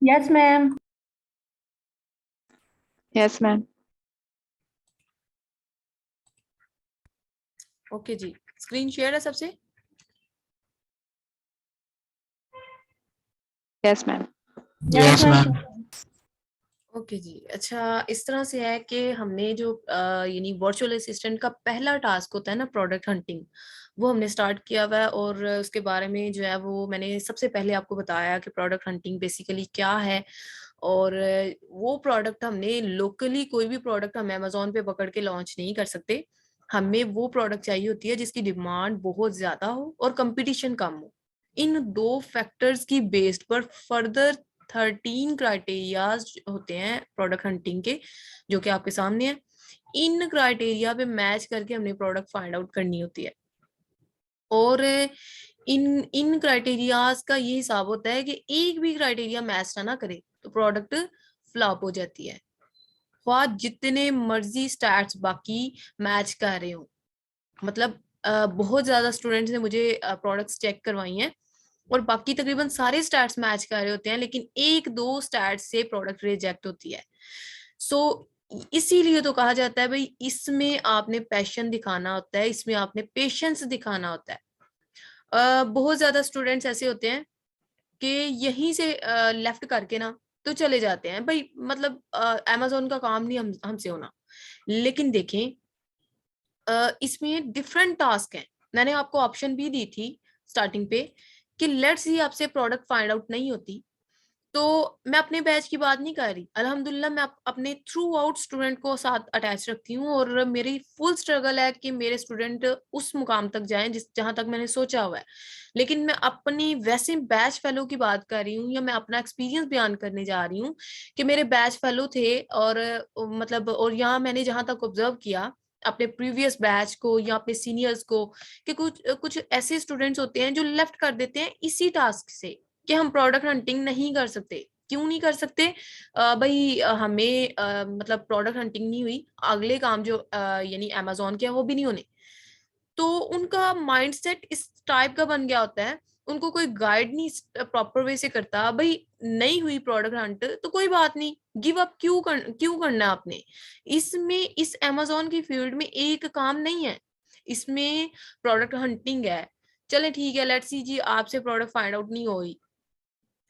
Yes ma'am. Yes ma'am. Okay जी, screen share है सबसे? Yes ma'am. Yes ma'am. Okay जी। अच्छा, इस तरह से है कि हमने जो यानी वर्चुअल असिस्टेंट का पहला टास्क होता है ना, प्रोडक्ट हंटिंग, वो हमने स्टार्ट किया हुआ है। और उसके बारे में जो है वो मैंने सबसे पहले आपको बताया कि प्रोडक्ट हंटिंग बेसिकली क्या है। और वो प्रोडक्ट हमने लोकली, कोई भी प्रोडक्ट हम अमेजोन पे पकड़ के लॉन्च नहीं कर सकते। हमें वो प्रोडक्ट चाहिए होती है जिसकी डिमांड बहुत ज्यादा हो और कंपटीशन कम हो। इन दो फैक्टर्स की बेस्ड पर फर्दर 13 क्राइटेरियाज होते हैं प्रोडक्ट हंटिंग के, जो कि आपके सामने है। इन क्राइटेरिया पे मैच करके हमने प्रोडक्ट फाइंड आउट करनी होती है। और इन इन क्राइटेरियाज का ये हिसाब होता है कि एक भी क्राइटेरिया मैच ना करे तो प्रोडक्ट फ्लॉप हो जाती है, ख्वाह जितने मर्जी स्टैट्स बाकी मैच कर रहे हो। मतलब बहुत ज्यादा स्टूडेंट्स ने मुझे प्रोडक्ट्स चेक करवाई हैं और बाकी तकरीबन सारे स्टैट्स मैच कर रहे होते हैं, लेकिन एक दो स्टैट्स से प्रोडक्ट रिजेक्ट होती है। सो इसीलिए तो कहा जाता है भाई, इसमें आपने पैशन दिखाना होता है, इसमें आपने पेशेंस दिखाना होता है। बहुत ज्यादा स्टूडेंट्स ऐसे होते हैं कि यहीं से लेफ्ट करके ना तो चले जाते हैं भाई, मतलब amazon का काम नहीं हमसे होना। लेकिन देखें, इसमें डिफरेंट टास्क हैं। मैंने आपको ऑप्शन भी दी थी स्टार्टिंग पे कि लेट्स ही आपसे प्रोडक्ट फाइंड आउट नहीं होती, तो मैं अपने बैच की बात नहीं कर रही, अल्हम्दुलिल्लाह मैं अपने थ्रू आउट स्टूडेंट को साथ अटैच रखती हूँ और मेरी फुल स्ट्रगल है कि मेरे स्टूडेंट उस मुकाम तक जाएं जिस जहां तक मैंने सोचा हुआ है। लेकिन मैं अपनी वैसे बैच फेलो की बात कर रही हूँ, या मैं अपना एक्सपीरियंस बयान करने जा रही हूँ कि मेरे बैच फेलो थे। और मतलब, और यहाँ मैंने जहां तक ऑब्जर्व किया अपने प्रीवियस बैच को या अपने सीनियर्स को, कि कुछ कुछ ऐसे स्टूडेंट्स होते हैं जो लेफ्ट कर देते हैं इसी टास्क से कि हम प्रोडक्ट हंटिंग नहीं कर सकते। क्यों नहीं कर सकते? भाई हमें मतलब प्रोडक्ट हंटिंग नहीं हुई, अगले काम जो यानी अमेजोन के हैं वो भी नहीं होने। तो उनका माइंडसेट इस टाइप का बन गया होता है, उनको कोई गाइड नहीं प्रॉपर वे से करता। भाई नहीं हुई प्रोडक्ट हंट तो कोई बात नहीं, गिव अप क्यों करना है आपने? इसमें इस अमेजोन की फील्ड में एक काम नहीं है, इसमें प्रोडक्ट हंटिंग है। चले ठीक है, लेट्स सी जी आपसे प्रोडक्ट फाइंड आउट नहीं हुई,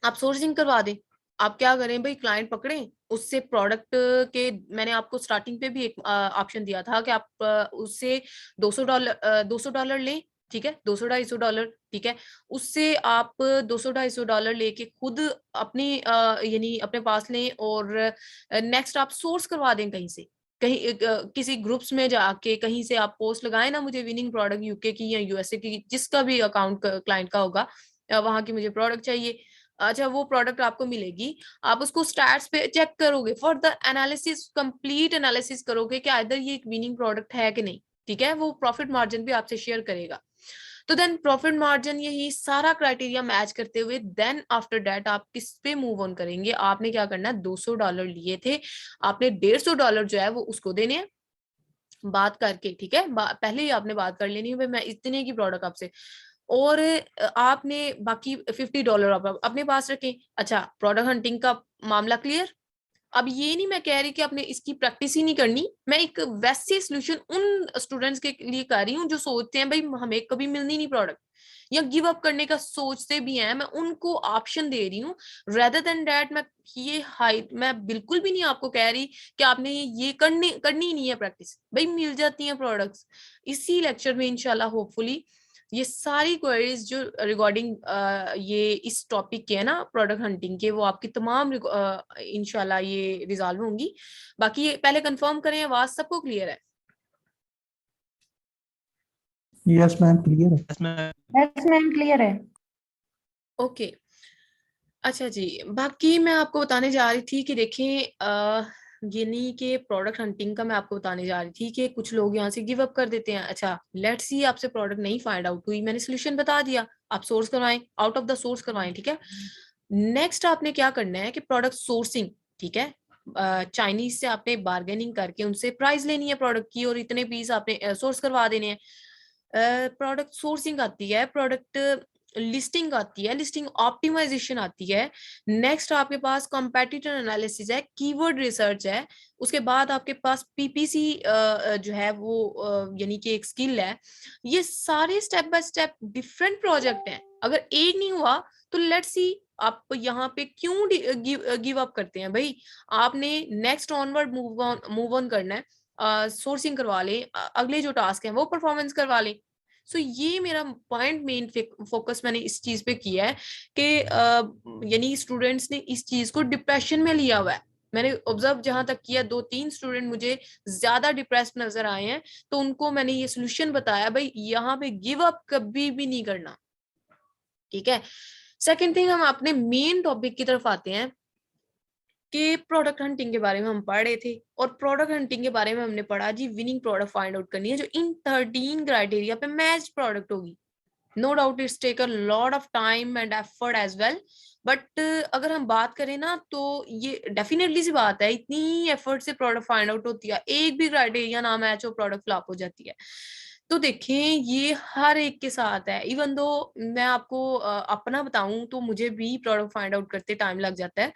आप सोर्सिंग करवा दें। आप क्या करें भाई, क्लाइंट पकड़ें, उससे प्रोडक्ट के, मैंने आपको स्टार्टिंग पे भी एक ऑप्शन दिया था कि आप उससे $200 $200 लें। ठीक है, 200 $250, ठीक है। उससे आप 200 $250 लेके खुद अपनी यानी अपने पास लें और नेक्स्ट आप सोर्स करवा दें कहीं से, कहीं किसी ग्रुप्स में जाके कहीं से आप पोस्ट लगाएं ना, मुझे विनिंग प्रोडक्ट यूके की या यूएसए की, जिसका भी अकाउंट क्लाइंट का होगा, वहां की मुझे प्रोडक्ट चाहिए। अच्छा, वो प्रोडक्ट आपको मिलेगी, आप उसको स्टैट्स पे चेक करोगे, for the analysis, complete analysis करोगे कि आइदर ये एक विनिंग प्रोडक्ट है कि नहीं। ठीक है, वो प्रॉफिट मार्जिन भी आपसे शेयर करेगा। तो देन प्रॉफिट मार्जिन, यही सारा क्राइटेरिया मैच करते हुए देन आफ्टर दैट आप किस पे मूव ऑन करेंगे। आपने क्या करना है, $200 लिए थे, आपने $150 जो है वो उसको देने हैं बात करके। ठीक है, पहले ही आपने बात कर लेनी है भाई मैं इतने की प्रोडक्ट आपसे, और आपने बाकी $50 आप अपने पास रखें। अच्छा, प्रोडक्ट हंटिंग का मामला क्लियर। अब ये नहीं मैं कह रही कि आपने इसकी प्रैक्टिस ही नहीं करनी, मैं एक वैसे सोल्यूशन उन स्टूडेंट्स के लिए कर रही हूँ जो सोचते हैं भाई हमें कभी मिलनी नहीं प्रोडक्ट, या गिव अप करने का सोचते भी हैं, मैं उनको ऑप्शन दे रही हूँ। रेदर देन दैट मैं ये हाइट, मैं बिल्कुल भी नहीं आपको कह रही कि आपने ये करनी ही नहीं है प्रैक्टिस, भाई मिल जाती हैं प्रोडक्ट्स। इसी लेक्चर में इंशाल्लाह होपफुली ये सारी क्वेरीज जो रिगार्डिंग ये इस टॉपिक के है ना, प्रोडक्ट हंटिंग के, वो आपकी तमाम इंशाल्लाह ये रिजॉल्व होंगी। बाकी ये पहले कंफर्म करें, आवाज सबको क्लियर है? यस मैम क्लियर है। यस मैम क्लियर है। ओके। अच्छा जी, बाकी मैं आपको बताने जा रही थी कि देखें, यानी कि प्रोडक्ट हंटिंग का मैं आपको बताने जा रही थी कि कुछ लोग यहाँ से गिव अप कर देते हैं। अच्छा, लेट्स सी आपसे प्रोडक्ट नहीं फाइंड आउट हुई, मैंने सोल्यूशन बता दिया, आप सोर्स करवाएं, आउट ऑफ द सोर्स करवाएं। ठीक है, नेक्स्ट आपने क्या करना है कि प्रोडक्ट सोर्सिंग। ठीक है, चाइनीज से आपने बार्गेनिंग करके उनसे प्राइस लेनी है प्रोडक्ट की, और इतने पीस आपने सोर्स करवा देने हैं। प्रोडक्ट सोर्सिंग आती है, प्रोडक्ट लिस्टिंग आती है, लिस्टिंग ऑप्टिमाइजेशन आती है, नेक्स्ट आपके पास कॉम्पिटिटर एनालिसिस है, कीवर्ड रिसर्च है, उसके बाद आपके पास पीपीसी जो है वो यानी कि एक स्किल है। ये सारे step by step different project हैं। अगर एक नहीं हुआ तो लेट्स सी आप यहाँ पे क्यों गिव अप करते हैं भाई। आपने नेक्स्ट ऑनवर्ड मूव ऑन करना है, सोर्सिंग करवा लें, अगले जो टास्क हैं वो परफॉर्मेंस करवा लें। सो ये मेरा पॉइंट, मेन फोकस मैंने इस चीज पे किया है कि यानी स्टूडेंट्स ने इस चीज को डिप्रेशन में लिया हुआ है। मैंने ऑब्जर्व जहां तक किया, 2-3 स्टूडेंट मुझे ज्यादा डिप्रेस्ड नजर आए हैं, तो उनको मैंने ये सोल्यूशन बताया, भाई यहाँ पे गिव अप कभी भी नहीं करना, ठीक है। सेकेंड थिंग, हम अपने मेन टॉपिक की तरफ आते हैं कि प्रोडक्ट हंटिंग के बारे में हम पढ़ रहे थे, और प्रोडक्ट हंटिंग के बारे में हमने पढ़ा जी विनिंग प्रोडक्ट फाइंड आउट करनी है जो इन 13 क्राइटेरिया पे मैच प्रोडक्ट होगी। No doubt it's take a lot of time and effort as well, but अगर हम बात करें ना तो ये डेफिनेटली सी बात है, इतनी एफर्ट से प्रोडक्ट फाइंड आउट होती है, एक भी क्राइटेरिया ना मैच हो प्रोडक्ट फ्लॉप हो जाती है। तो देखें ये हर एक के साथ है। इवन दो मैं आपको अपना बताऊं तो मुझे भी प्रोडक्ट फाइंड आउट करते टाइम लग जाता है।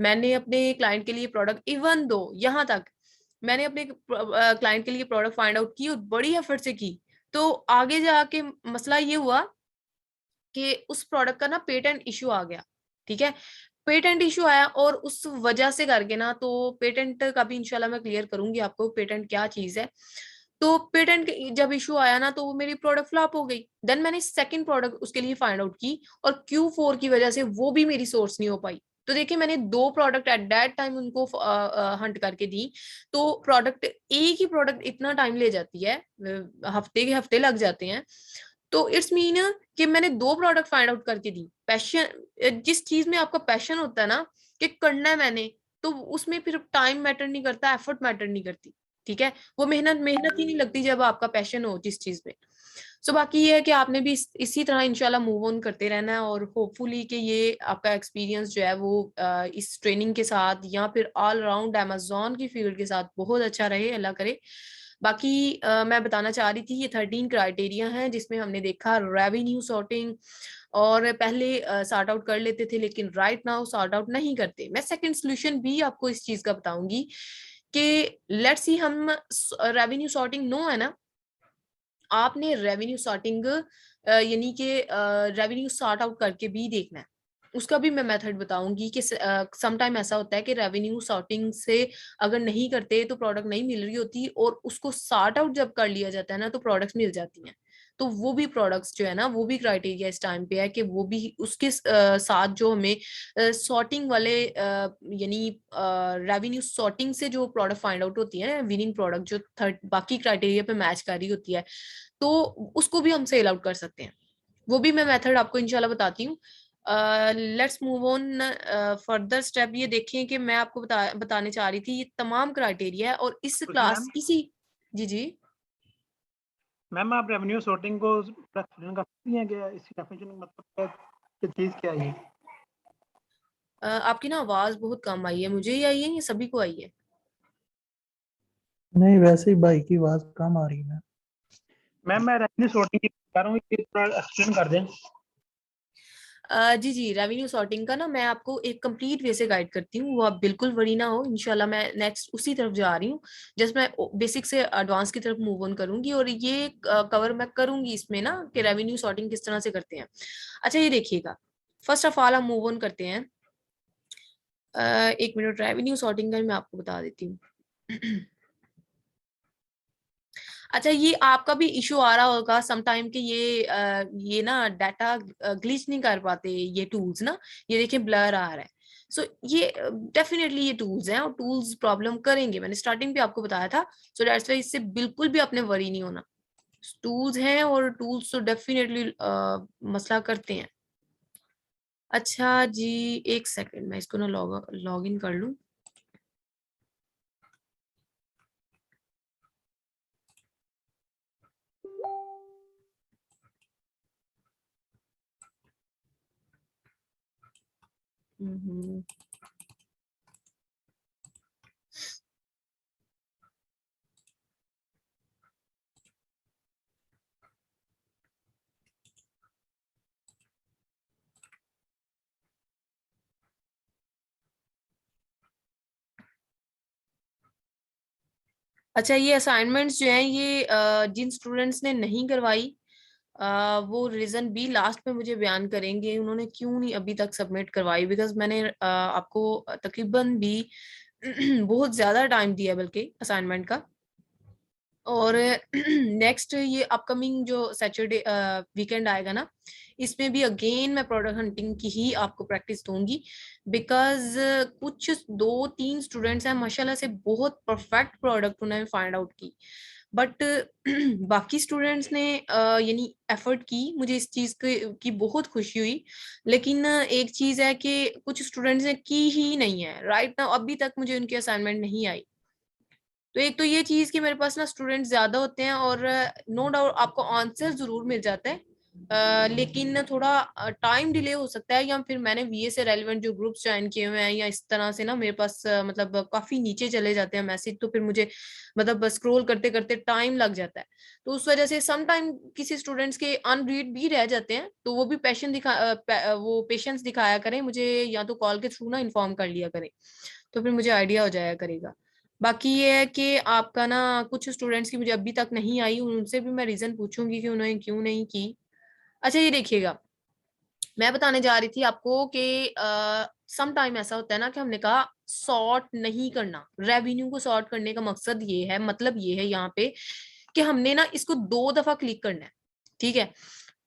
मैंने अपने क्लाइंट के लिए प्रोडक्ट, इवन दो यहाँ तक मैंने अपने क्लाइंट के लिए प्रोडक्ट फाइंड आउट की और बड़ी एफर्ट से की, तो आगे जाके मसला ये हुआ कि उस प्रोडक्ट का ना पेटेंट इशू आ गया, ठीक है। पेटेंट इशू आया और उस वजह से करके ना, तो पेटेंट का भी इंशाल्लाह मैं क्लियर करूंगी आपको पेटेंट क्या चीज है। तो पेटेंट जब इशू आया ना तो वो मेरी प्रोडक्ट फ्लॉप हो गई। देन मैंने सेकंड प्रोडक्ट उसके लिए फाइंड आउट की, और Q4 की वजह से वो भी मेरी सोर्स नहीं हो पाई। तो देखिए मैंने दो प्रोडक्ट एट दैट टाइम उनको हंट करके दी। तो प्रोडक्ट, एक ही प्रोडक्ट इतना टाइम ले जाती है, हफ्ते के हफ्ते लग जाते हैं। तो इट्स मीन कि मैंने दो प्रोडक्ट फाइंड आउट करके दी। पैशन, जिस चीज में आपका पैशन होता है ना कि करना है मैंने, तो उसमें फिर टाइम मैटर नहीं करता, एफर्ट मैटर नहीं करती, ठीक है। वो मेहनत मेहनत ही नहीं लगती जब आपका पैशन हो जिस चीज में। सो बाकी ये है कि आपने भी इसी तरह इंशाल्लाह मूव ऑन करते रहना है, और होपफुली कि ये आपका एक्सपीरियंस जो है वो इस ट्रेनिंग के साथ या फिर ऑल राउंड अमेजोन की फील्ड के साथ बहुत अच्छा रहे, अल्लाह करे। बाकी मैं बताना चाह रही थी, ये 13 क्राइटेरिया हैं जिसमें हमने देखा रेवेन्यू सॉर्टिंग, और पहले सॉर्ट आउट कर लेते थे लेकिन राइट नाउ सॉर्ट आउट नहीं करते। मैं सेकंड सोल्यूशन भी आपको इस चीज का बताऊंगी कि लेट्स सी हम रेवेन्यू सॉर्टिंग नो है ना, आपने रेवेन्यू सॉर्टिंग यानी कि रेवेन्यू सॉर्ट आउट करके भी देखना है। उसका भी मैं मेथड बताऊंगी कि सम टाइम ऐसा होता है कि रेवेन्यू सॉर्टिंग से अगर नहीं करते तो प्रोडक्ट नहीं मिल रही होती, और उसको सॉर्ट आउट जब कर लिया जाता है ना तो प्रोडक्ट्स मिल जाती हैं। तो वो भी प्रोडक्ट्स जो है ना, वो भी क्राइटेरिया इस टाइम पे है कि वो भी उसके साथ जो हमें सॉर्टिंग वाले यानी रेवेन्यू सॉर्टिंग से जो प्रोडक्ट फाइंड आउट होती है, विनिंग प्रोडक्ट जो थर्ड बाकी क्राइटेरिया पे मैच कर रही होती है, तो उसको भी हम सेल आउट कर सकते हैं। वो भी मैं मेथड आपको इंशाल्लाह बताती हूँ। Let's move on further step. ये देखें कि मैं आपको बताने चाह रही थी ये तमाम क्राइटेरिया है, और इस क्लास मैम इसी, जी जी मैम आप रेवेन्यू सॉर्टिंग को एक्सप्लेन कर सकती हैं कि इसकी डेफिनेशन मतलब क्या, ये चीज़ क्या है? आपकी ना आवाज बहुत कम आई है, मुझे ही आई है या सभी को आई है? नहीं, वैसे ही भाई की आवाज कम आ रही है। मैम मैं रेवेन्यू सॉर्टिंग की बात कर रहा हूँ, ये थोड़ा एक्सप्लेन कर दें। जी जी, रेवेन्यू सॉर्टिंग का ना मैं आपको एक कंप्लीट वे से गाइड करती हूँ, वो आप बिल्कुल वरी ना हो। इंशाल्लाह मैं नेक्स्ट उसी तरफ जा रही हूँ, जस्ट मैं बेसिक से एडवांस की तरफ मूव ऑन करूंगी, और ये कवर मैं करूंगी इसमें ना कि रेवेन्यू सॉर्टिंग किस तरह से करते हैं। अच्छा ये देखिएगा, फर्स्ट ऑफ ऑल हम मूव ऑन करते हैं। एक मिनट, रेवेन्यू सॉर्टिंग का मैं आपको बता देती हूँ। अच्छा, ये आपका भी इशू आ रहा होगा सम टाइम कि ये ना डाटा ग्लिच नहीं कर पाते ये टूल्स ना। ये देखिए ब्लर आ रहा है। सो ये डेफिनेटली ये टूल्स हैं, और टूल्स प्रॉब्लम करेंगे, मैंने स्टार्टिंग पे आपको बताया था। सो दैट्स वाई इससे बिल्कुल भी अपने वरी नहीं होना। टूल्स हैं और टूल्स तो डेफिनेटली मसला करते हैं। अच्छा जी, एक सेकंड मैं इसको ना लॉग इन कर लूं। हम्म। अच्छा, ये असाइनमेंट्स जो हैं ये जिन स्टूडेंट्स ने नहीं करवाई वो रीजन भी लास्ट में मुझे बयान करेंगे उन्होंने क्यों नहीं अभी तक सबमिट करवाई, बिकॉज मैंने आपको तकरीबन भी बहुत ज्यादा टाइम दिया बल्कि असाइनमेंट का। और नेक्स्ट ये अपकमिंग जो सैटरडे वीकेंड आएगा ना, इसमें भी अगेन मैं प्रोडक्ट हंटिंग की ही आपको प्रैक्टिस दूंगी, बिकॉज कुछ 2-3 स्टूडेंट्स हैं माशाल्लाह से बहुत परफेक्ट प्रोडक्ट उन्होंने फाइंड आउट की, बट बाकी स्टूडेंट्स ने यानी एफर्ट की, मुझे इस चीज की बहुत खुशी हुई। लेकिन एक चीज है कि कुछ स्टूडेंट्स ने की ही नहीं है राइट नाउ, अभी तक मुझे उनकी असाइनमेंट नहीं आई। तो एक तो ये चीज कि मेरे पास ना स्टूडेंट ज्यादा होते हैं और नो डाउट आपको आंसर जरूर मिल जाता है, लेकिन थोड़ा टाइम डिले हो सकता है, या फिर मैंने वीए से रेलिवेंट जो ग्रुप्स ज्वाइन किए हुए हैं या इस तरह से ना मेरे पास मतलब काफी नीचे चले जाते हैं मैसेज, तो फिर मुझे मतलब स्क्रॉल करते करते टाइम लग जाता है। तो उस वजह से सम टाइम किसी स्टूडेंट्स के अनरीड भी रह जाते हैं, तो वो भी वो पेशेंस दिखाया करें मुझे, या तो कॉल के थ्रू ना इन्फॉर्म कर लिया करें, तो फिर मुझे आइडिया हो जाया करेगा। बाकी ये है कि आपका ना कुछ स्टूडेंट्स की मुझे अभी तक नहीं आई, उनसे भी मैं रीजन पूछूंगी कि उन्होंने क्यों नहीं की। अच्छा ये देखिएगा, मैं बताने जा रही थी आपको कि सम टाइम ऐसा होता है ना कि हमने कहा सॉर्ट नहीं करना, रेवेन्यू को सॉर्ट करने का मकसद ये है, मतलब ये है यहाँ पे कि हमने ना इसको 2 दफा क्लिक करना है, ठीक है।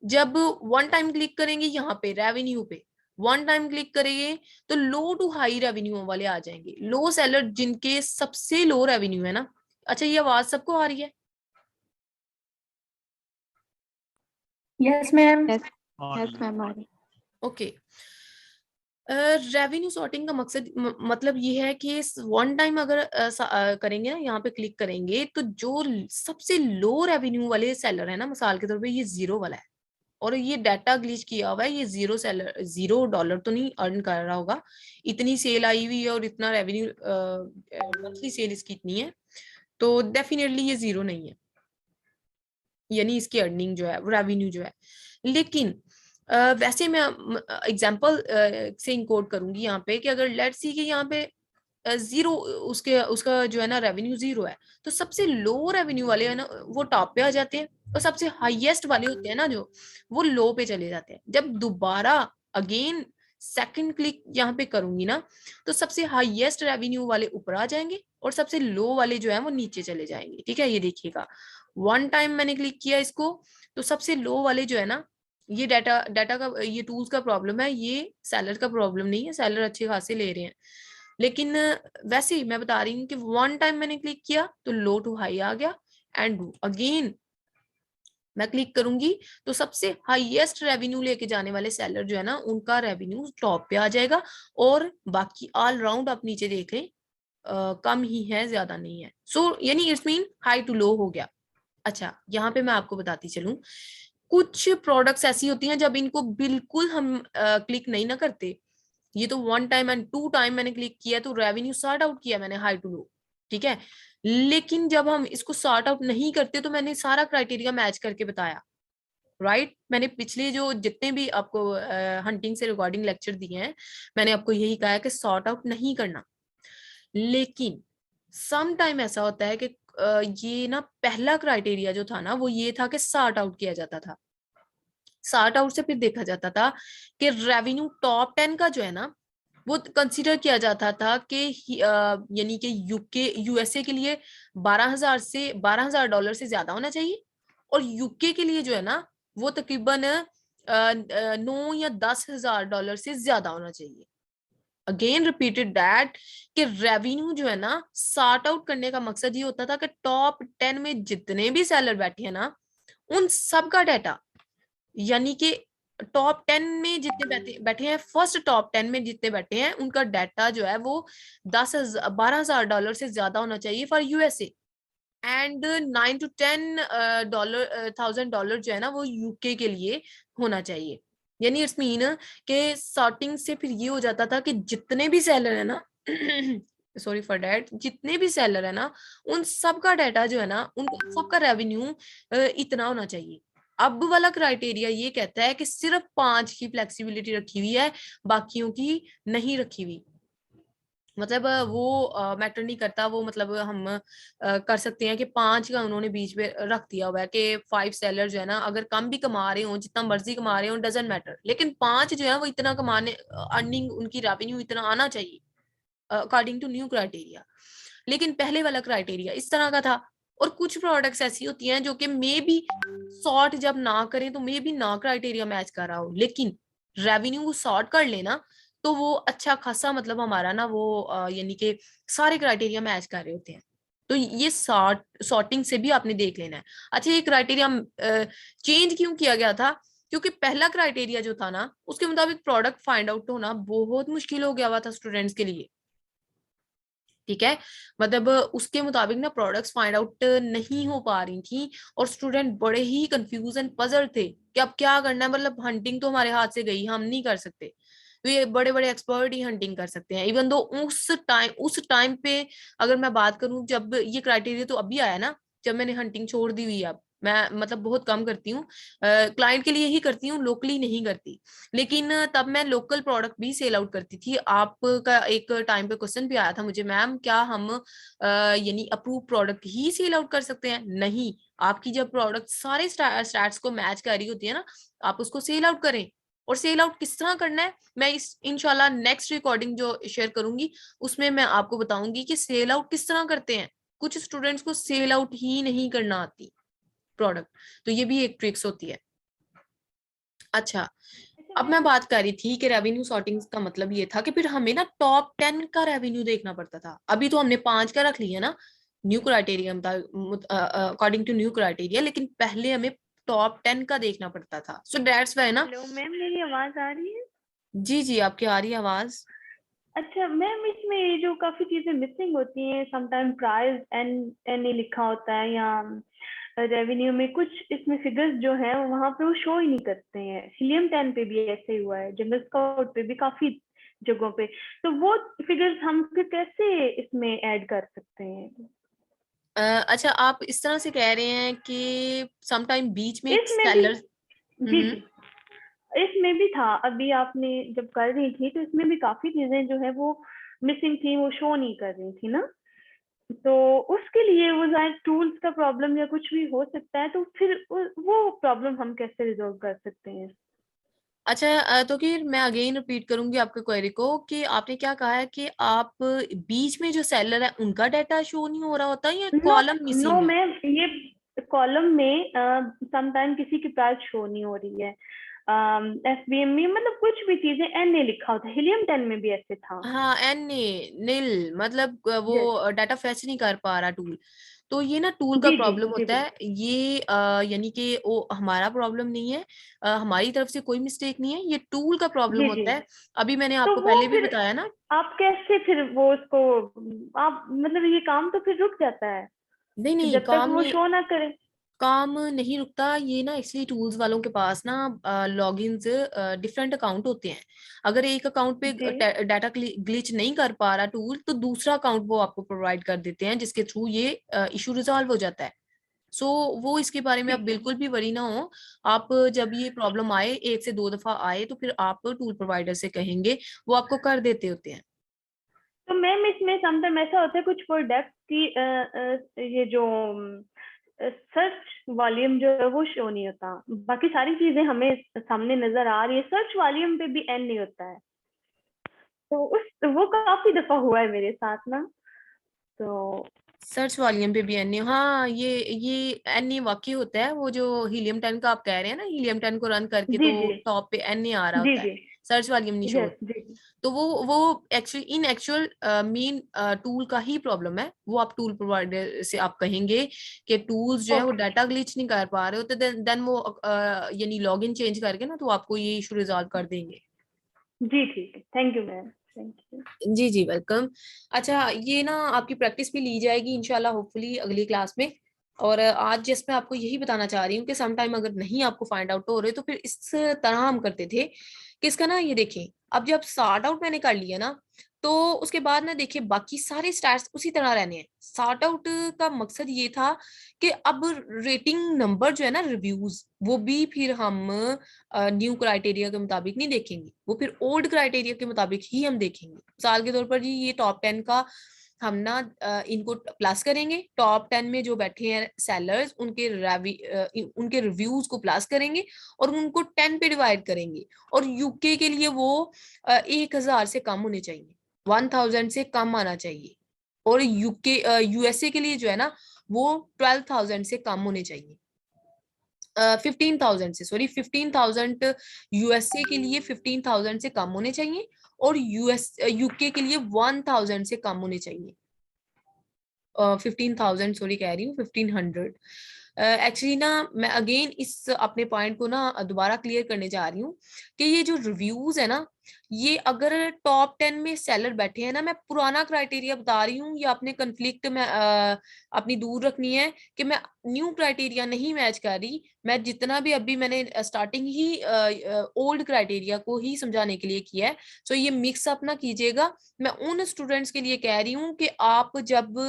जब 1 टाइम क्लिक करेंगे यहाँ पे रेवेन्यू पे, 1 टाइम क्लिक करेंगे तो लो टू हाई रेवेन्यू वाले आ जाएंगे, लो सेलर जिनके सबसे लो रेवेन्यू है ना। अच्छा ये आवाज सबको आ रही है? Yes ma'am. यस और मैम आ रही। ओके, रेवेन्यू सॉर्टिंग का मकसद मतलब ये है कि 1 टाइम अगर करेंगे ना, यहाँ पे क्लिक करेंगे तो जो सबसे लो रेवेन्यू वाले सेलर है ना, मिसाल के तौर पे ये 0 वाला है और ये डाटा ग्लिच किया हुआ है, ये $0 तो नहीं अर्न कर रहा होगा, इतनी सेल आई हुई है और इतना रेवेन्यू मंथली सेल इसकी इतनी है, तो डेफिनेटली ये 0 नहीं है, यानी इसकी अर्निंग जो है रेवेन्यू जो है। लेकिन वैसे मैं एग्जांपल से इंकोड करूंगी यहाँ पे कि अगर लेट्स सी कि यहाँ पे 0 उसका जो है ना रेवेन्यू 0 है, तो सबसे लो रेवेन्यू वाले है ना वो टॉप पे आ जाते हैं, और सबसे हाईएस्ट वाले होते हैं ना जो, वो लो पे चले जाते हैं। जब दोबारा अगेन सेकंड क्लिक यहाँ पे करूंगी ना, तो सबसे हाईएस्ट रेवेन्यू वाले ऊपर आ जाएंगे और सबसे लो वाले जो है वो नीचे चले जाएंगे, ठीक है। ये देखिएगा 1 टाइम मैंने क्लिक किया इसको, तो सबसे लो वाले जो है ना, ये डाटा का ये टूल्स का प्रॉब्लम है, ये सेलर का प्रॉब्लम नहीं है, सेलर अच्छे खासे ले रहे हैं। लेकिन वैसे ही मैं बता रही हूँ कि 1 टाइम मैंने क्लिक किया तो लो टू हाई आ गया, एंड अगेन मैं क्लिक करूंगी तो सबसे हाईएस्ट रेवेन्यू लेके जाने वाले सेलर जो है ना, उनका रेवेन्यू टॉप पे आ जाएगा, और बाकी ऑल राउंड आप नीचे देख लें कम ही है, ज्यादा नहीं है। सो यानी it's mean high to low हो गया। अच्छा यहाँ पे मैं आपको बताती चलूं, कुछ प्रोडक्ट्स ऐसी होती हैं जब इनको बिल्कुल हम क्लिक नहीं ना करते, ये तो 1 टाइम एंड 2 टाइम मैंने क्लिक किया तो रेवेन्यू सॉर्ट आउट किया मैंने हाई टू लो, ठीक है। लेकिन जब हम इसको सॉर्ट आउट नहीं करते तो मैंने सारा क्राइटेरिया मैच करके बताया, राइट। मैंने पिछले जो जितने भी आपको हंटिंग से रिगार्डिंग लेक्चर दिए हैं, मैंने आपको यही कहा है कि सॉर्ट आउट नहीं करना। लेकिन सम टाइम ऐसा होता है कि ये ना पहला क्राइटेरिया जो था ना वो ये था कि सॉर्ट आउट किया जाता था, सॉर्ट आउट से फिर देखा जाता था कि रेवेन्यू टॉप 10 का जो है ना वो कंसीडर किया जाता था कि यानी कि यूएसए के लिए 12,000 डॉलर से ज्यादा होना चाहिए, और यूके के लिए जो है ना वो तकरीबन 9 या 10,000 डॉलर से ज्यादा होना चाहिए। अगेन रिपीटेड दैट कि रेवेन्यू जो है ना सॉर्ट आउट करने का मकसद ये होता था कि टॉप 10 में जितने भी सेलर बैठे हैं ना, उन सबका डाटा, यानी कि टॉप 10 में जितने बैठे हैं, फर्स्ट टॉप 10 में जितने बैठे हैं उनका डाटा जो है वो 12,000 डॉलर से ज्यादा होना चाहिए for USA, and 9 to 10,000 dollar जो है ना वो यूके के लिए होना चाहिए। यानी इट्स मीन के सॉर्टिंग से फिर ये हो जाता था कि जितने भी सेलर है ना सॉरी फॉर दैट, जितने भी सेलर है ना उन सबका डाटा जो है ना, उनका सबका रेवेन्यू इतना होना चाहिए। अब वाला क्राइटेरिया ये कहता है कि सिर्फ 5 की फ्लेक्सिबिलिटी रखी हुई है, बाकियों की नहीं रखी हुई। मतलब वो मैटर नहीं करता, वो मतलब हम कर सकते हैं कि 5 का उन्होंने बीच में रख दिया हुआ है कि 5 सेलर जो है ना, अगर कम भी कमा रहे हो, जितना मर्जी कमा रहे हो, डजेंट मैटर, लेकिन 5 जो है वो इतना कमाने, अर्निंग उनकी रेवेन्यू इतना आना चाहिए अकॉर्डिंग टू न्यू क्राइटेरिया। लेकिन पहले वाला क्राइटेरिया इस तरह का था। और कुछ प्रोडक्ट्स ऐसी होती हैं जो कि मे बी सॉर्ट जब ना करें तो मे बी ना क्राइटेरिया मैच कर रहा हो, लेकिन रेवेन्यू सॉर्ट कर लेना तो वो अच्छा खासा मतलब हमारा ना वो यानी कि सारे क्राइटेरिया मैच कर रहे होते हैं। तो ये सॉर्टिंग से भी आपने देख लेना है। अच्छा, ये क्राइटेरिया चेंज क्यों किया गया था? क्योंकि पहला क्राइटेरिया जो था ना, उसके मुताबिक प्रोडक्ट फाइंड आउट होना बहुत मुश्किल हो गया हुआ था स्टूडेंट्स के लिए। ठीक है, मतलब उसके मुताबिक ना प्रोडक्ट्स फाइंड आउट नहीं हो पा रही थी और स्टूडेंट बड़े ही कंफ्यूज एंड पजल थे कि अब क्या करना है। मतलब हंटिंग तो हमारे हाथ से गई, हम नहीं कर सकते, तो ये बड़े बड़े एक्सपर्ट ही हंटिंग कर सकते हैं। इवन दो उस टाइम पे अगर मैं बात करूं, जब ये क्राइटेरिया तो अभी आया ना, जब मैंने हंटिंग छोड़ दी हुई है, अब मैं मतलब बहुत कम करती हूँ, क्लाइंट के लिए ही करती हूँ, लोकली नहीं करती। लेकिन तब मैं लोकल प्रोडक्ट भी सेल आउट करती थी। आपका एक टाइम पे क्वेश्चन भी आया था मुझे, मैम क्या हम यानी अप्रूव प्रोडक्ट ही सेल आउट कर सकते हैं? नहीं, आपकी जब प्रोडक्ट सारे स्टैट्स को मैच कर रही होती है ना, आप उसको सेल आउट करें। और सेल आउट किस तरह करना है, मैं इस इंशाल्लाह नेक्स्ट रिकॉर्डिंग जो शेयर करूंगी उसमें मैं आपको बताऊंगी कि सेल आउट किस तरह करते हैं। कुछ स्टूडेंट्स को सेल आउट ही नहीं करना आती प्रोडक्ट, तो ये भी एक ट्रिक्स होती है। अच्छा, अब मैं बात कर रही थी कि रेवेन्यू सॉर्टिंग का मतलब ये था कि फिर हमें ना टॉप 10 का रेवेन्यू देखना पड़ता था। अभी तो हमने 5 का रख लिया ना new criteria according to new criteria, लेकिन पहले हमें टॉप 10 का देखना पड़ता था। सो दैट्स व्हाई ना। हेलो मैम, मेरी आवाज आ रही है? जी जी, आपकी आ रही है आवाज। अच्छा मैम, इसमें ये जो काफी चीजें मिसिंग होती हैं, समटाइम प्राइस एन ए लिखा होता है, या रेवेन्यू में कुछ इसमें फिगर्स जो हैं वहां पे वो शो ही नहीं करते हैं। हीलियम 10 पे भी ऐसे ही हुआ है, जनरल स्काउट पे भी काफी जगहों पे। तो वो फिगर्स हम फिर कैसे इसमें ऐड कर सकते हैं? अच्छा, आप इस तरह से कह रहे हैं कि सम टाइम बीच में एक इसमें भी, सेलर। जी जी, इसमें भी था। अभी आपने जब कर रही थी तो इसमें भी काफी चीजें जो है वो मिसिंग थी, वो शो नहीं कर रही थी ना। तो उसके लिए वो शायद टूल्स का प्रॉब्लम या कुछ भी हो सकता है। तो फिर वो प्रॉब्लम हम कैसे रिजोल्व कर सकते हैं? अच्छा, तो फिर मैं अगेन रिपीट करूंगी आपके क्वेरी को कि आपने क्या कहा है कि आप बीच में जो सेलर है उनका डाटा शो नहीं हो रहा होता या नो कॉलम नो मिसिंग है? मैम, ये कॉलम में समटाइम किसी की प्राइस शो नहीं हो रही है। एसबीएम में मतलब कुछ भी चीजें एन ए लिखा होता है, हीलियम 10 में भी ऐसे था। हाँ, एन ए नील, मतलब यस, वो डाटा फेच नहीं कर पा रहा टूल। तो ये ना टूल का जी जी प्रॉब्लम जी होता है ये, यानी कि वो हमारा प्रॉब्लम नहीं है, हमारी तरफ से कोई मिस्टेक नहीं है, ये टूल का प्रॉब्लम जी जी। होता है। अभी मैंने तो आपको वो पहले भी फिर बताया ना। आप कैसे फिर वो उसको, आप मतलब ये काम तो फिर रुक जाता है नहीं नहीं, जब तक काम वो नहीं, शो ना करे। काम नहीं रुकता। ये ना एक्चुअली टूल्स वालों के पास ना लॉगिन्स डिफरेंट अकाउंट होते हैं। अगर एक अकाउंट पे जी डाटा ग्लिच नहीं कर पा रहा टूल, तो दूसरा अकाउंट वो आपको प्रोवाइड कर देते हैं जिसके थ्रू ये इशू रिजॉल्व हो जाता है। सो वो इसके बारे में आप ठीक है। बिल्कुल भी वरी ना हो। आप जब ये प्रॉब्लम आए, 1 से 2 दफा आए, तो फिर आप टूल प्रोवाइडर से कहेंगे, वो आपको कर देते होते हैं। तो मैम इसमें समटाइम ऐसा होता है कुछ प्रोडक्ट की ये जो सर्च वॉल्यूम जो है वो शो नहीं होता, बाकी सारी चीजें हमें सामने नजर आ रही है, सर्च वॉल्यूम पे भी एन नहीं होता है। तो उस वो काफी दफा हुआ है मेरे साथ ना। तो सर्च वॉल्यूम पे भी एन ए, हाँ, ये एन ए वाकई होता है। वो जो हीलियम 10 का आप कह रहे हैं ना, हीलियम 10 को रन करके जी तो जी टॉप पे एन ए आ रहा जी होता है, जी, सर्च वॉल्यूम नहीं शो यस होता। जी जी। तो वो actually in actual main tool का ही प्रॉब्लम है। वो आप टूल प्रोवाइडर से आप कहेंगे कि टूल्स जो है वो ओके, डाटा ग्लिच नहीं कर पा रहे हो, तो देन वो यानी लॉगिन चेंज करके ना तो आपको ये इशू रिजॉल्व कर देंगे। जी ठीक है, thank you ma'am, thank you. जी जी, वेलकम। अच्छा, ये ना आपकी प्रैक्टिस भी ली जाएगी इंशाल्लाह होपफुली अगली क्लास में। और आज जस्ट मैं आपको यही बताना चाह रही हूँ कि सम टाइम अगर नहीं आपको फाइंड आउट हो रहे, तो फिर इस तरह हम करते थे कि इसका ना ये देखें, अब जब सॉर्ट आउट मैंने कर लिया ना, तो उसके बाद ना देखिए बाकी सारे स्टैट्स उसी तरह रहने हैं। सॉर्ट आउट का मकसद ये था कि अब रेटिंग नंबर जो है ना, रिव्यूज, वो भी फिर हम न्यू क्राइटेरिया के मुताबिक नहीं देखेंगे, वो फिर ओल्ड क्राइटेरिया के मुताबिक ही हम देखेंगे। मिसाल के तौर पर जी ये टॉप 10 का हम ना इनको प्लस करेंगे, टॉप 10 में जो बैठे हैं सेलर्स उनके रिव्यूज को प्लस करेंगे और उनको 10 पे डिवाइड करेंगे। और यूके के लिए वो 1000 से कम होने चाहिए, 1000 से कम आना चाहिए। और यूएसए के लिए जो है ना, वो 12,000 से कम होने चाहिए। 15,000 से, सॉरी 15,000 यूएसए के लिए 15,000 से कम होने चाहिए, और यूके के लिए 1000 से कम होने चाहिए। 15,000 सॉरी कह रही हूँ, 1500। एक्चुअली ना मैं अगेन इस अपने पॉइंट को ना दोबारा क्लियर करने जा रही हूँ कि ये जो रिव्यूज है ना, ये अगर टॉप 10 में सेलर बैठे हैं ना, मैं पुराना क्राइटेरिया बता रही हूँ, ये अपने कंफ्लिक्ट में अपनी दूर रखनी है कि मैं न्यू क्राइटेरिया नहीं मैच कर रही। मैं जितना भी अभी मैंने स्टार्टिंग ही ओल्ड क्राइटेरिया को ही समझाने के लिए किया है, सो ये मिक्स अप ना कीजिएगा। मैं उन स्टूडेंट्स के लिए कह रही हूँ कि आप जब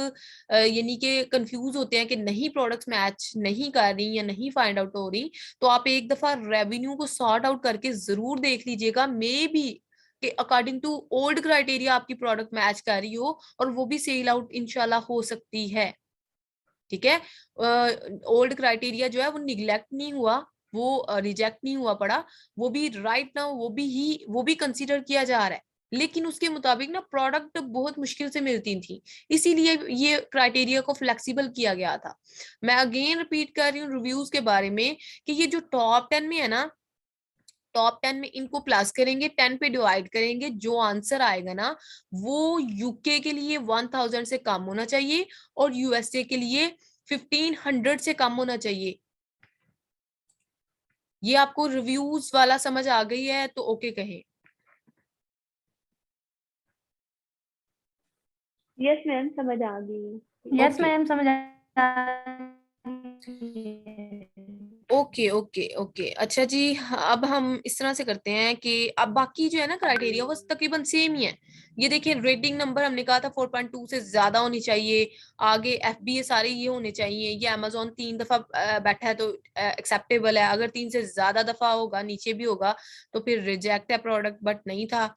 यानी कि कंफ्यूज होते हैं कि नहीं प्रोडक्ट्स मैच नहीं कर रही या नहीं फाइंड आउट हो रही, तो आप एक दफा रेवेन्यू को सॉर्ट आउट करके जरूर देख लीजिएगा, मे बी कि अकॉर्डिंग टू ओल्ड क्राइटेरिया आपकी प्रोडक्ट मैच कर रही हो, और वो भी सेल आउट इंशाल्लाह हो सकती है। ठीक है, ओल्ड क्राइटेरिया जो है वो निग्लेक्ट नहीं हुआ, वो रिजेक्ट नहीं हुआ पड़ा, वो भी राइट नाउ वो भी कंसीडर किया जा रहा है, लेकिन उसके मुताबिक ना प्रोडक्ट बहुत मुश्किल से मिलती थी, इसीलिए ये क्राइटेरिया को फ्लेक्सिबल किया गया था। मैं अगेन रिपीट कर रही हूँ रिव्यूज के बारे में कि ये जो टॉप 10 में है ना, टॉप 10 में इनको प्लस करेंगे, 10 पे डिवाइड करेंगे, जो आंसर आएगा ना वो यूके के लिए 1000 से कम होना चाहिए और यूएसए के लिए 1500 से कम होना चाहिए। ये आपको रिव्यूज वाला समझ आ गई है तो ओके कहें। यस मैम, समझ आ गई। यस ओके मैम, समझ आ ओके ओके ओके अच्छा जी, अब हम इस तरह से करते हैं कि अब बाकी जो है ना क्राइटेरिया वो तकरीबन सेम ही है। ये देखिए रेटिंग नंबर हमने कहा था 4.2 से ज्यादा होनी चाहिए, आगे एफबीए सारे ये होने चाहिए, ये अमेजोन 3 दफा बैठा है तो एक्सेप्टेबल है, अगर 3 से ज्यादा दफा होगा, नीचे भी होगा, तो फिर रिजेक्ट है प्रोडक्ट, बट नहीं था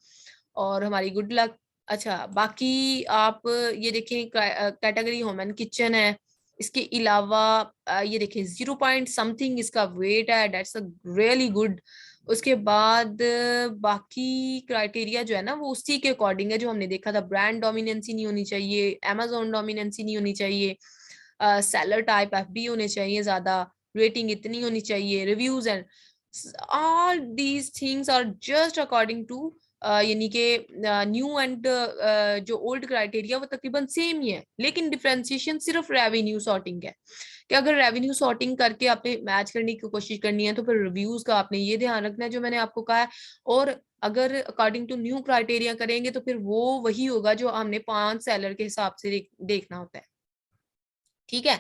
और हमारी गुड लक। अच्छा बाकी आप ये देखें कैटेगरी होम एंड किचन है, इसके अलावा ये देखिए 0 पॉइंट समथिंग इसका वेट है, दैट्स अ रियली गुड। उसके बाद बाकी क्राइटेरिया जो है ना वो उसी के अकॉर्डिंग है जो हमने देखा था, ब्रांड डोमिनेंसी नहीं होनी चाहिए, अमेजोन डोमिनेंसी नहीं होनी चाहिए, सेलर टाइप एफबी होने चाहिए ज्यादा, रेटिंग इतनी होनी चाहिए, reviews and all these things are just according to यानी कि न्यू एंड जो ओल्ड क्राइटेरिया वो तकरीबन सेम ही है, लेकिन डिफरेंशिएशन सिर्फ रेवेन्यू सॉर्टिंग है कि अगर रेवेन्यू सॉर्टिंग करके आपने मैच करने की कोशिश करनी है तो फिर रिव्यूज का आपने ये ध्यान रखना है जो मैंने आपको कहा है, और अगर अकॉर्डिंग टू न्यू क्राइटेरिया करेंगे तो फिर वो वही होगा जो हमने 5 सेलर के हिसाब से देखना होता है। ठीक है,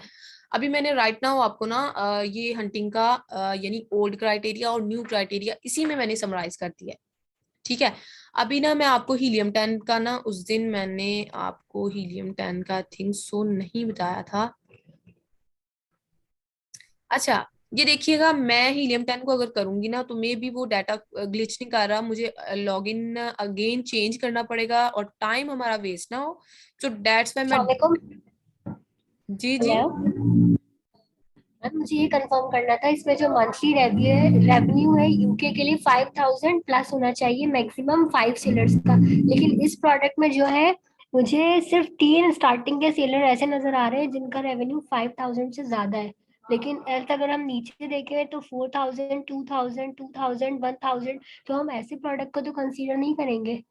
अभी मैंने राइट नाउ आपको ना ये हंटिंग का यानी ओल्ड क्राइटेरिया और न्यू क्राइटेरिया इसी में मैंने समराइज कर दिया है। ठीक है, अभी ना मैं आपको हीलियम 10 का ना, उस दिन मैंने आपको हीलियम 10 का थिंग सो नहीं बताया था। अच्छा ये देखिएगा, मैं हीलियम 10 को अगर करूंगी ना तो मे भी वो डाटा ग्लिच नहीं कर रहा, मुझे लॉगिन अगेन चेंज करना पड़ेगा और टाइम हमारा वेस्ट ना हो, सो दैट्स व्हाई मैं जी जी मुझे ये कंफर्म करना था, इसमें जो मंथली रेवेन्यू है यूके के लिए 5000 प्लस होना चाहिए, मैक्सिमम 5 सेलर्स का, लेकिन इस प्रोडक्ट में जो है मुझे सिर्फ 3 स्टार्टिंग के सेलर ऐसे नजर आ रहे हैं जिनका रेवेन्यू 5000 से ज्यादा है, लेकिन एल्स अगर हम नीचे देखें तो 4000, 2000, 2000, 1000, तो हम ऐसे प्रोडक्ट को तो कंसीडर नहीं करेंगे।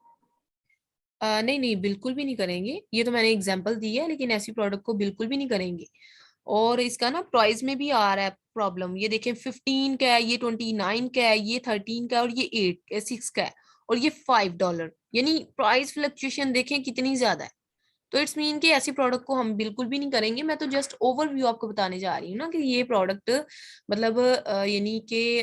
नहीं नहीं बिल्कुल भी नहीं करेंगे, ये तो मैंने एग्जांपल दी है, लेकिन ऐसी प्रोडक्ट को बिल्कुल भी नहीं करेंगे। और इसका ना प्राइस में भी आ रहा है प्रॉब्लम, ये देखें 15 का है, ये 29 का है, ये 13 का है और ये 6 का है और ये $5, यानी प्राइस फ्लक्चुएशन देखें कितनी ज्यादा है। तो इट्स मीन कि ऐसी प्रोडक्ट को हम बिल्कुल भी नहीं करेंगे। मैं तो जस्ट ओवरव्यू आपको बताने जा रही हूँ ना कि ये प्रोडक्ट मतलब यानी कि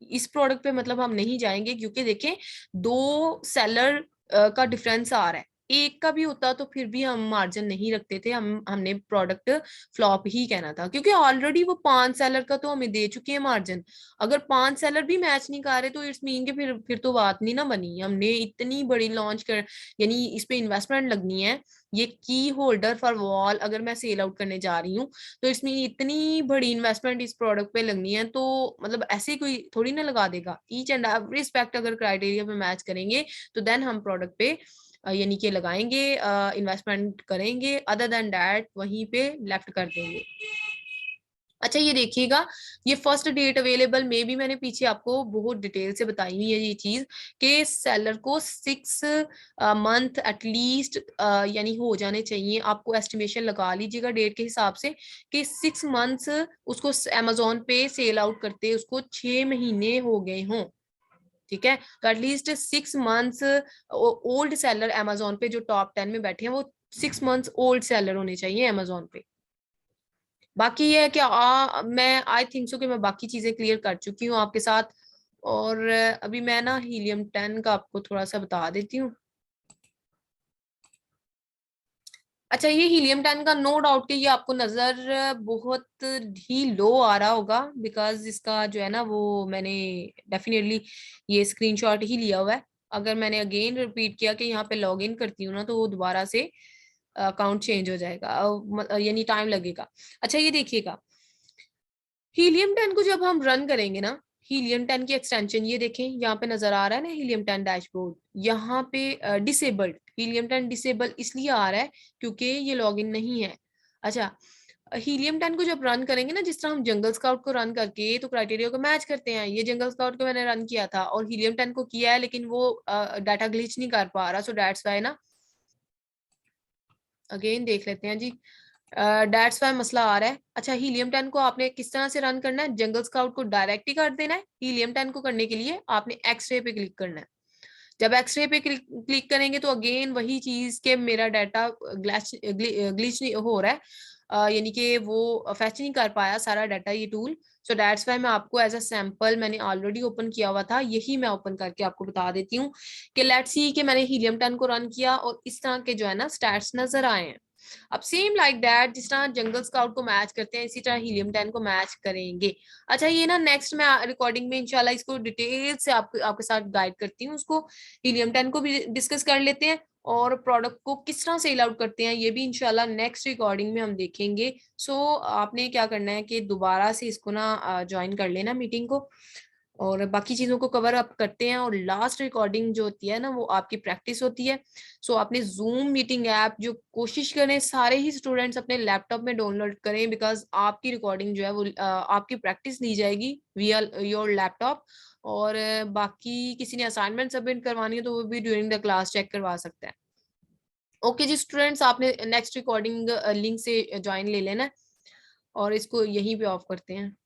इस प्रोडक्ट पे मतलब हम नहीं जाएंगे, क्योंकि देखें 2 सेलर का डिफरेंस आ रहा है, एक का भी होता तो फिर भी हम मार्जिन नहीं रखते थे, हमने प्रोडक्ट फ्लॉप ही कहना था, क्योंकि ऑलरेडी वो 5 सेलर का तो हमें दे चुके हैं मार्जिन। अगर 5 सेलर भी मैच नहीं कर रहे तो इट्स मीन के फिर तो बात नहीं ना बनी। हमने इतनी बड़ी लॉन्च कर, यानी इस पे इन्वेस्टमेंट लगनी है। ये की होल्डर फॉर वॉल अगर मैं सेल आउट करने जा रही हूँ तो इसमें इतनी बड़ी इन्वेस्टमेंट इस प्रोडक्ट पे लगनी है, तो मतलब ऐसे कोई थोड़ी ना लगा देगा। ईच एंड एवरी एस्पेक्ट अगर क्राइटेरिया पे मैच करेंगे तो देन हम प्रोडक्ट पे यानी कि लगाएंगे, इन्वेस्टमेंट करेंगे, अदर देन दैट वहीं पे लेफ्ट कर देंगे। अच्छा ये देखिएगा, ये फर्स्ट डेट अवेलेबल में भी मैंने पीछे आपको बहुत डिटेल से बताई हुई है ये चीज, कि सेलर को 6 मंथ एटलीस्ट यानी हो जाने चाहिए। आपको एस्टिमेशन लगा लीजिएगा डेट के हिसाब से कि 6 मंथ्स उसको अमेजोन पे सेल आउट करते उसको 6 महीने हो गए हों, ठीक है। तो at least 6 months old seller Amazon पे जो टॉप 10 में बैठे हैं वो 6 मंथ्स ओल्ड सेलर होने चाहिए अमेजोन पे। बाकी ये है कि मैं आई थिंक सो कि मैं बाकी चीजें क्लियर कर चुकी हूँ आपके साथ। और अभी मैं ना हीलियम 10 का आपको थोड़ा सा बता देती हूँ। अच्छा ये हीलियम 10 का नो डाउट कि ये आपको नजर बहुत ही लो आ रहा होगा, बिकॉज इसका जो है ना वो मैंने डेफिनेटली ये स्क्रीनशॉट ही लिया हुआ है। अगर मैंने अगेन रिपीट किया कि यहाँ पे लॉग इन करती हूँ ना तो वो दोबारा से अकाउंट चेंज हो जाएगा, यानी टाइम लगेगा। अच्छा ये देखिएगा, हीलियम 10 को जब हम रन करेंगे ना, हीलियम 10 की एक्सटेंशन ये देखें यहाँ पे नजर आ रहा है ना, हीलियम 10 डैशबोर्ड, यहाँ पे डिसेबल्ड, हीलियम 10 डिसेबल इसलिए आ रहा है क्योंकि ये लॉगिन नहीं है। अच्छा हीलियम 10 को जब रन करेंगे ना, जिस तरह हम जंगल स्काउट को रन करके तो क्राइटेरिया को मैच करते हैं, ये जंगल स्काउट को मैंने रन किया था और हीलियम 10 को किया है, लेकिन वो डाटा ग्लिच नहीं कर पा रहा, सो दैट्स व्हाई ना, अगेन देख लेते हैं जी, दैट्स वाई मसला आ रहा है। अच्छा हीलियम 10 को आपने किस तरह से रन करना है, जंगल स्काउट को डायरेक्ट ही कर देना है। हीलियम 10 को करने के लिए आपने एक्सरे पे क्लिक करना है। जब एक्सरे पे क्लिक करेंगे तो अगेन वही चीज के मेरा डाटा ग्लिच नहीं हो रहा है, यानी कि वो फैच नहीं कर पाया सारा डाटा ये टूल। सो दैट्स वाई मैं आपको एज अ सैंपल मैंने ऑलरेडी ओपन किया हुआ था, यही मैं ओपन करके आपको बता देती हूँ कि लेट्स सी कि मैंने हीलियम 10 को रन किया और इस तरह के जो है ना स्टैट्स नजर आए हैं। अब सेम लाइक दैट जिस तरह जंगल स्काउट को मैच करते हैं इसी तरह हीलियम 10 को मैच करेंगे। अच्छा ये ना नेक्स्ट मैं रिकॉर्डिंग में इंशाल्लाह इसको डिटेल से आपके साथ गाइड करती हूँ, उसको हीलियम 10 को भी डिस्कस कर लेते हैं और प्रोडक्ट को किस तरह सेल आउट करते हैं ये भी इंशाल्लाह नेक्स्ट रिकॉर्डिंग में हम देखेंगे। सो आपने क्या करना है कि दोबारा से इसको ना ज्वाइन कर लेना मीटिंग को और बाकी चीजों को कवर अप करते हैं और लास्ट रिकॉर्डिंग जो होती है ना वो आपकी प्रैक्टिस होती है। सो आपने जूम मीटिंग ऐप जो कोशिश करें सारे ही स्टूडेंट्स अपने लैपटॉप में डाउनलोड करें, बिकॉज आपकी रिकॉर्डिंग जो है वो आपकी प्रैक्टिस ली जाएगी विया योर लैपटॉप। और बाकी किसी ने असाइनमेंट सबमिट करवानी है तो वो भी ड्यूरिंग द क्लास चेक करवा सकता है। ओके जी स्टूडेंट्स, आपने नेक्स्ट रिकॉर्डिंग लिंक से ज्वाइन ले लेना है और इसको यहीं पे ऑफ करते हैं।